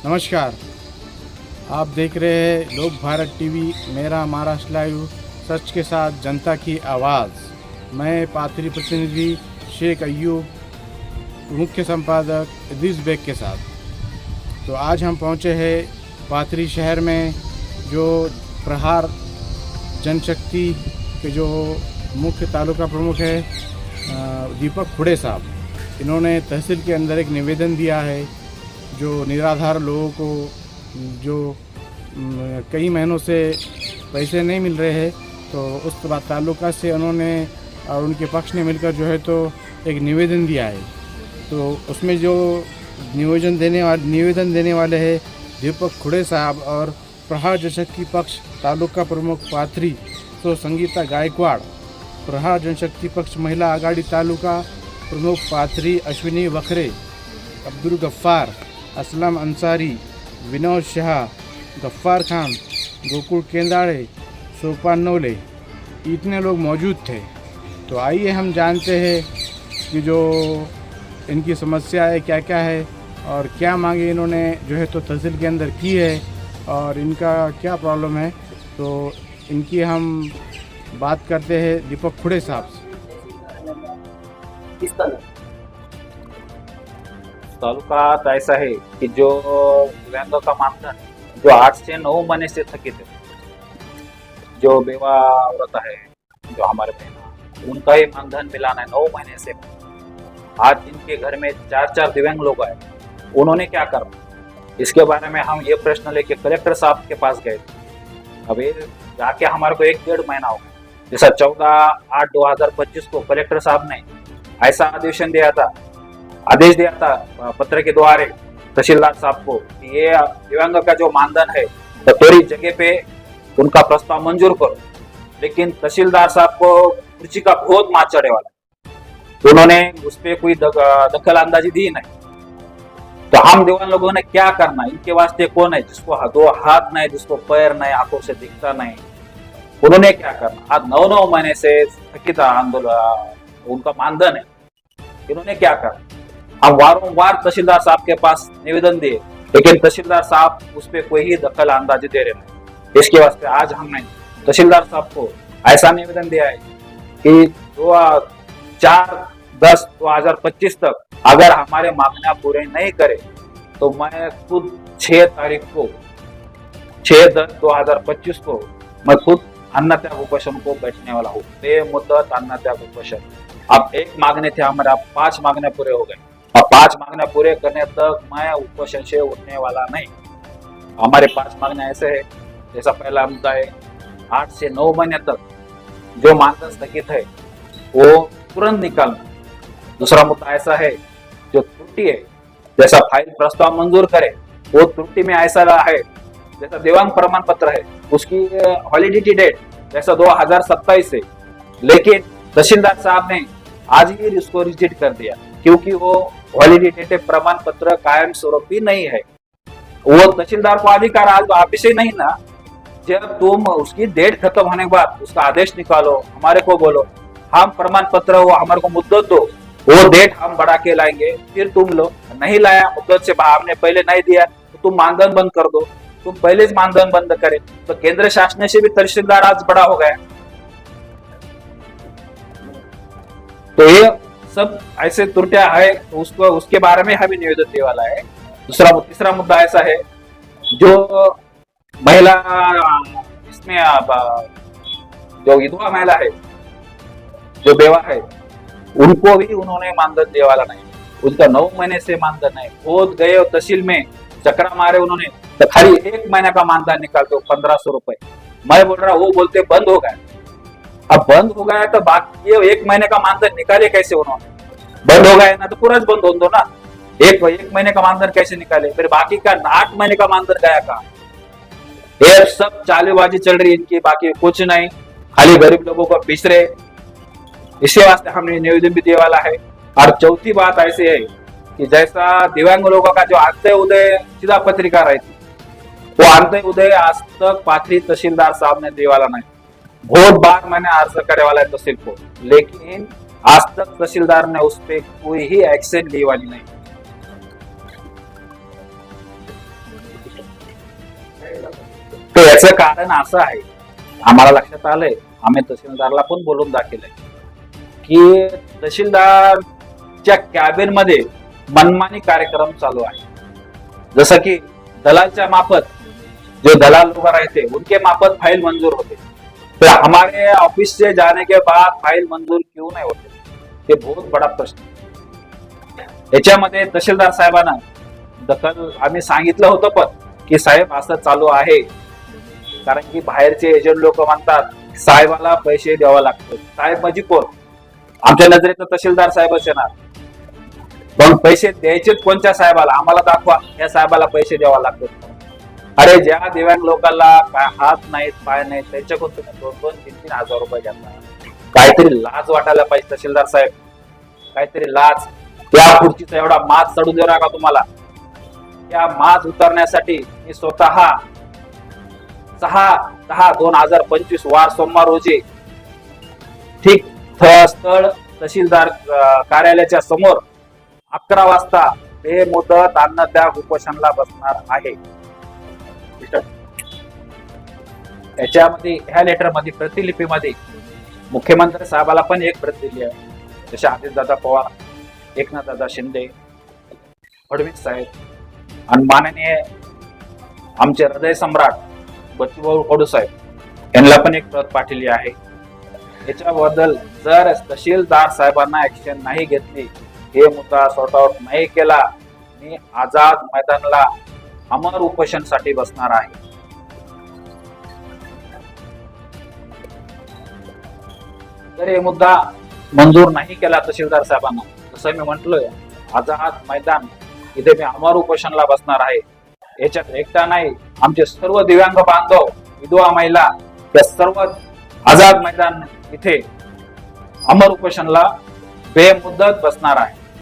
नमस्कार। आप देख रहे हैं लोक भारत टीवी, मेरा महाराष्ट्र लाइव, सच के साथ जनता की आवाज़। मैं पाथरी प्रतिनिधि शेख अयूब, मुख्य संपादक इद्रीस बेग के साथ। तो आज हम पहुंचे हैं पाथरी शहर में, जो प्रहार जनशक्ति के जो मुख्य तालुका प्रमुख है दीपक खुड़े साहब, इन्होंने तहसील के अंदर एक निवेदन दिया है जो निराधार लोगों को जो कई महीनों से पैसे नहीं मिल रहे हैं, तो उस ताल्लुका से उन्होंने और उनके पक्ष ने मिलकर जो है तो एक निवेदन दिया है। तो उसमें जो निवेदन देने वाले हैं दीपक खुड़े साहब और प्रहार जनशक्ति पक्ष तालुका प्रमुख पाथरी तो संगीता गायकवाड़, प्रहार जनशक्ति पक्ष महिला आघाड़ी तालुका प्रमुख पाथरी अश्विनी वखरे, अब्दुल गफ्फार, असलम अंसारी, विनोद शाह, गफ्फार खान, गोकुल केंदाड़े, सोपान नोले, इतने लोग मौजूद थे। तो आइए हम जानते हैं कि जो इनकी समस्या है क्या क्या है और क्या मांगे इन्होंने जो है तो तहसील के अंदर की है और इनका क्या प्रॉब्लम है। तो इनकी हम बात करते हैं दीपक खुड़े साहब से। तालुका ऐसा है कि जो दिव्यांगों का मानधन जो 8 से 9 महीने से थकित है, जो बेवा औरत है, जो हमारे बहन, उनका ही मानधन मिलाना है 9 महीने से। आज जिनके घर में 4 दिव्यांग लोग आए, उन्होंने क्या करना, इसके बारे में हम ये प्रश्न लेके कलेक्टर साहब के पास गए। अभी जाके हमारे को 1-1.5 महीना हो गया। जैसा 14/8/2025 को कलेक्टर साहब ने ऐसा आदेश दिया था पत्र के द्वारा तहसीलदार साहब को कि ये दिव्यांग का जो मानधन है तो थोड़ी जगह पे उनका प्रस्ताव मंजूर करो। लेकिन तहसीलदार साहब को कुर्सी का बहुत मार चढ़े वाला, तो उन्होंने उस पर कोई दखल अंदाजी दी नहीं। तो हम दिव्यांग लोगों ने क्या करना, इनके वास्ते कौन है जिसको 2 हाथ नहीं, जिसको पैर नहीं, आंखों से दिखता नहीं, उन्होंने क्या करना। आज 9 महीने से थकित आंदोलन उनका मानधन है, इन्होंने क्या करना। हम वारंवार तहसीलदार साहब के पास निवेदन दिए, लेकिन तहसीलदार साहब उस पर कोई ही दखल अंदाजी दे रहे नहीं। इसके वास्ते आज हमने तहसीलदार साहब को ऐसा निवेदन दिया है कि 4/10/2025 तक अगर हमारे मांगना पूरे नहीं करे तो मैं खुद 6 तारीख को 6/10/2025 को मैं खुद अन्न त्याग उपोषण को बैठने वाला हूँ। बेमुद्दत अन्न त्याग उपोषण। अब 1 मांगने थे हमारे, अब 5 मांगने पूरे हो गए। और 5 मांगने पूरे करने तक मैं उपोषण से उठने वाला नहीं। हमारे 5 मांगने ऐसे है, जैसा पहला मुद्दा है 8 से 9 महीने तक जो मानधन स्थगित है वो तुरंत निकालना। दूसरा मुद्दा ऐसा है, जो त्रुटि है, जैसा फाइल प्रस्ताव मंजूर करे, वो त्रुटि में ऐसा रहा है जैसा दिव्यांग प्रमाण पत्र है उसकी वैलिडिटी डेट जैसा 2027 है, लेकिन तहसीलदार साहब ने आज ही इसको रिजेक्ट कर दिया क्योंकि वो वैलिडिटी प्रमाण पत्र कायम स्वरूप भी नहीं है। वो तहसीलदार को अधिकार आज वापिस ही नहीं ना, जब तुम उसकी डेट खत्म होने के बाद उसका आदेश निकालो, हमारे को बोलो, हम प्रमाण पत्र वो हमारे को मुद्दत दो, वो डेट हम बढ़ा के लाएंगे, फिर तुम लो। नहीं लाया, मुद्दत से हमने पहले नहीं दिया तो तुम मानधन बंद कर दो। तुम पहले से मानधन बंद करे तो केंद्र शासन से भी तहसीलदार आज बड़ा हो गया। तो ये सब ऐसे त्रुटियां है, तो उसको उसके बारे में हमें निवेदन देने वाला है। तीसरा मुद्दा ऐसा है, जो महिला इसमें जो विधवा महिला है, जो बेवा है, उनको भी उन्होंने मानधन देने वाला नहीं। उनका 9 महीने से मानधन है। बहुत गए और तहसील में चक्रा मारे उन्होंने, तो खाली 1 महीने का मानधन निकालते हो 1500 रुपए। मैं बोल रहा, वो बोलते बंद हो गया। अब बंद हो गया तो बाकी ये 1 महीने का मानधन निकाले कैसे उन्होंने? बंद हो गया ना तो पूरा बंद हो दो ना। एक महीने का मानधन कैसे निकाले? फिर बाकी का 8 महीने का मानधन गया कहाँ? ये सब चालेबाजी चल रही है इनकी, बाकी कुछ नहीं, खाली गरीब लोगों को पीस रहे। इसी वास्ते हमने निवेदन भी दिए वाला है। और चौथी बात ऐसी है कि जैसा दिव्यांग लोगों का जो अंत्य उदय सीधा पत्रिका रहती, वो अंत्य उदय आज तक पाथरी तहसीलदार साहब ने दिए वाला नहीं। बहुत बार मैंने अर्ज करे वाला है तहसील को, लेकिन आज तक तहसीलदार ने उस पर कोई ही एक्शन ली वाली नहीं। तर याचं कारण असं आहे, आम्हाला लक्षात आलंय, आम्ही तहसीलदारला पण बोलून दाखवलंय की तहसीलदारच्या कॅबिन मध्ये मनमानी कार्यक्रम चालू आहे. जसं की दलालच्या माफत जो दलाल लोग रहते उनके माफत फाइल मंजूर होते, तो हमारे ऑफिस से जाने के बाद फाइल मंजूर क्यों नहीं होते, ते बहुत बड़ा प्रश्न. याच्यामध्ये तहसीलदार साहेबांना दखल आम्ही सांगितलं होतं पण की साहेब असं चालू आहे, कारण की बाहेरचे एजंट लोक म्हणतात साहेबाला पैसे द्यावे लागतात. साहेब म्हणजे कोण? आमच्या नजरेत तहसीलदार साहेबच येणार. पण पैसे द्यायचेच कोणत्या साहेबाला? आम्हाला दाखवा, या साहेबाला पैसे द्यावे लागतात. अरे ज्या दिव्यांग लोकांना हात नाहीत, पाय नाहीत, त्यांच्याकडून तुम्ही 2-2, 3-3 हजार रुपये घेता. काहीतरी लाज वाटायला पाहिजे तहसीलदार साहेब, काहीतरी लाज. त्या खुर्चीचा एवढा माज चढू देऊ नका तुम्हाला. त्या माज उतरण्यासाठी मी स्वतः 6/10/2025 वार सोमवार रोजी ठीक स्थळ तहसीलदार कार्यालयाच्या समोर 11 वाजता बेमुदत अन्नत्याग उपोषणला बसणार आहे. याच्यामध्ये ह्या लेटरमध्ये प्रतिलिपीमध्ये मुख्यमंत्री साहेबाला पण एक प्रत दिली आहे, जसे आदित्यदादा पवार, एकनाथदादा शिंदे, फडणवीस साहेब आणि माननीय आमचे हृदय सम्राट बच्चूभाऊ कडू साहेब यांना पण एक प्रत पाठवली आहे. याच्याबद्दल जर तहसीलदार साहेबांना ऍक्शन नाही घेतली, हे मुद्दा सॉर्ट आउट नाही केला, मी आझाद मैदानला अमर उपोषणसाठी बसणार आहे. तर हे मुद्दा मंजूर नाही केला तहसीलदार साहेबांना, जसं मी म्हटलोय आझाद मैदान इथे मी अमर उपोषणला बसणार आहे. याच्यात एकटा नाही, आमचे सर्व दिव्यांग बांधव, विधवा महिला या सर्व आझाद मैदान इथे अमर उपोषणला बेमुदत बसणार आहे.